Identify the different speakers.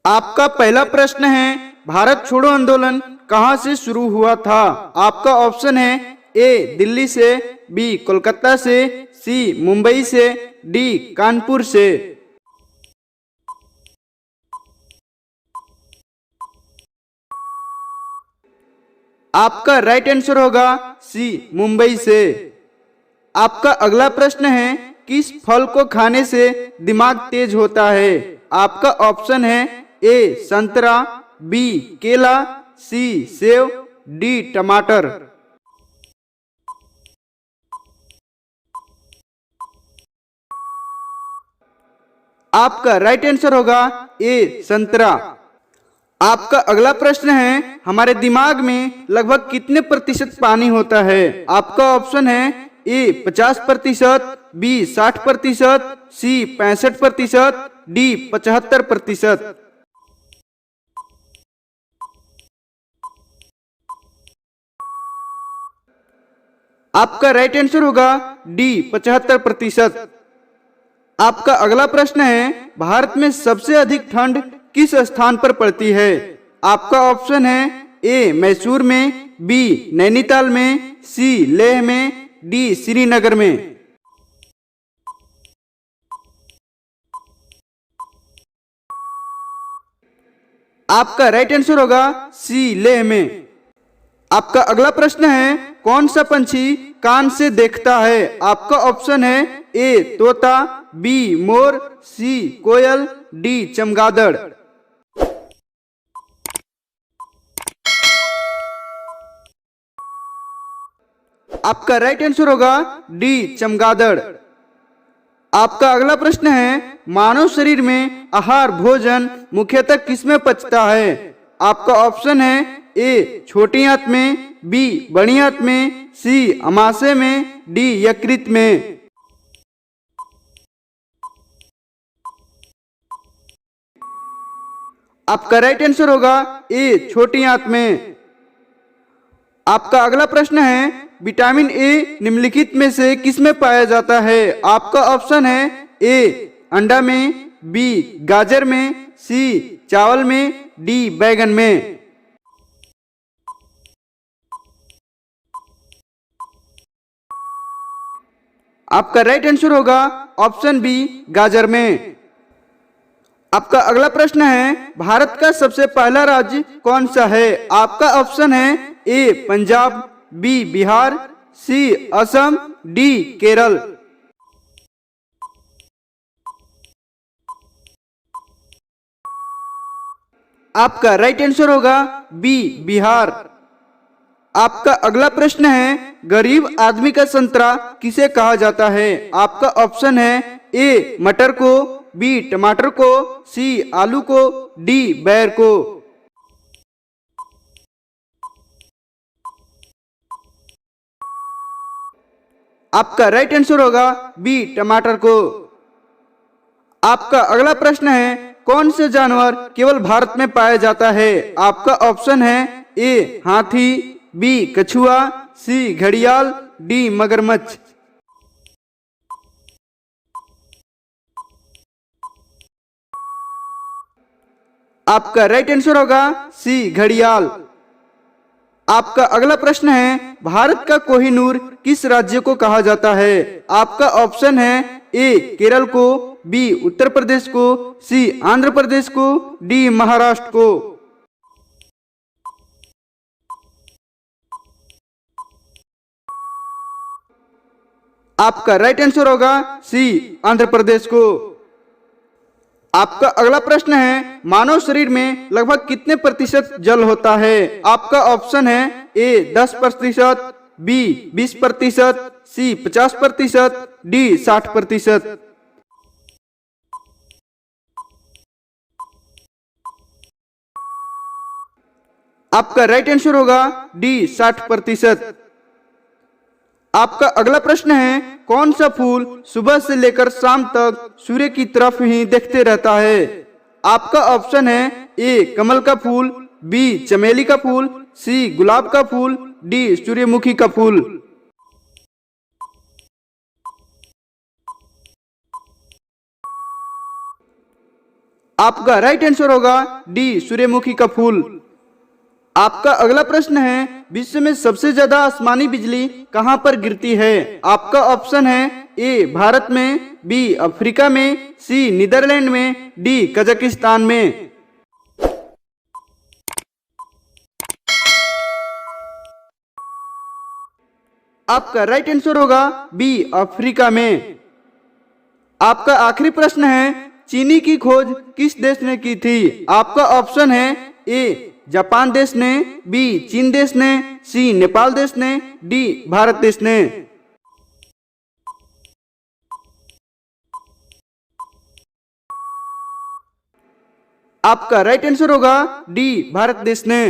Speaker 1: आपका पहला प्रश्न है, भारत छोड़ो आंदोलन कहां से शुरू हुआ था? आपका ऑप्शन है ए दिल्ली से, बी कोलकाता से, सी मुंबई से, डी कानपुर से। आपका राइट आंसर होगा सी मुंबई से। आपका अगला प्रश्न है, किस फल को खाने से दिमाग तेज होता है? आपका ऑप्शन है ए संतरा, बी केला, सी सेव, डी टमाटर। आपका राइट आंसर होगा ए संतरा। आपका अगला प्रश्न है, हमारे दिमाग में लगभग कितने प्रतिशत पानी होता है? आपका ऑप्शन है ए 50%, बी 60%, सी 65%, डी 75%। आपका राइट आंसर होगा डी 75%। आपका अगला प्रश्न है, भारत में सबसे अधिक ठंड किस स्थान पर पड़ती है? आपका ऑप्शन है ए मैसूर में, बी नैनीताल में, सी लेह में, डी श्रीनगर में। आपका राइट आंसर होगा सी लेह में। आपका अगला प्रश्न है, कौन सा पंछी कान से देखता है? आपका ऑप्शन है ए तोता, be more, C coil, D चमगादड़। आपका राइट आंसर होगा डी चमगादड़। आपका अगला प्रश्न है, मानव शरीर में आहार भोजन मुख्यतः किसमें पचता है? आपका ऑप्शन है ए छोटी आंत में, बी बड़ी आंत में, सी अमाशय में, डी यकृत में। आपका राइट आंसर होगा ए छोटी आंत में। आपका अगला प्रश्न है, विटामिन ए निम्नलिखित में से किसमें पाया जाता है? आपका ऑप्शन है ए अंडा में, बी गाजर में, सी चावल में, डी बैगन में। आपका राइट आंसर होगा ऑप्शन बी गाजर में। आपका अगला प्रश्न है, भारत का सबसे पहला राज्य कौन सा है? आपका ऑप्शन है ए पंजाब, बी बिहार, सी असम, डी केरल। आपका राइट आंसर होगा बी बिहार। आपका अगला प्रश्न है, गरीब आदमी का संतरा किसे कहा जाता है? आपका ऑप्शन है ए मटर को, बी टमाटर को, सी आलू को, डी बैर को। आपका राइट आंसर होगा बी टमाटर को। आपका अगला प्रश्न है, कौन से जानवर केवल भारत में पाया जाता है? आपका ऑप्शन है ए हाथी, बी कछुआ, सी घड़ियाल, डी मगरमच्छ। आपका राइट आंसर होगा सी घड़ियाल। आपका अगला प्रश्न है, भारत का कोहिनूर किस राज्य को कहा जाता है? आपका ऑप्शन है ए केरल को, बी उत्तर प्रदेश को, सी आंध्र प्रदेश को, डी महाराष्ट्र को। आपका राइट आंसर होगा सी आंध्र प्रदेश को। आपका अगला प्रश्न है, मानव शरीर में लगभग कितने प्रतिशत जल होता है? आपका ऑप्शन है ए 10%, बी 20%, सी 50%, डी 60%। आपका राइट आंसर होगा डी 60%। आपका अगला प्रश्न है, कौन सा फूल सुबह से लेकर शाम तक सूर्य की तरफ ही देखते रहता है? आपका ऑप्शन है ए कमल का फूल, बी चमेली का फूल, सी गुलाब का फूल, डी सूर्यमुखी का फूल। आपका राइट आंसर होगा डी सूर्यमुखी का फूल। आपका अगला प्रश्न है, विश्व में सबसे ज्यादा आसमानी बिजली कहां पर गिरती है? आपका ऑप्शन है ए भारत में, बी अफ्रीका में, सी नीदरलैंड में, डी कजाकिस्तान में। आपका राइट आंसर होगा बी अफ्रीका में। आपका आखिरी प्रश्न है, चीनी की खोज किस देश ने की थी? आपका ऑप्शन है ए जापान देश ने, बी चीन देश ने, सी नेपाल देश ने, डी भारत देश ने। आपका राइट आंसर होगा डी भारत देश ने।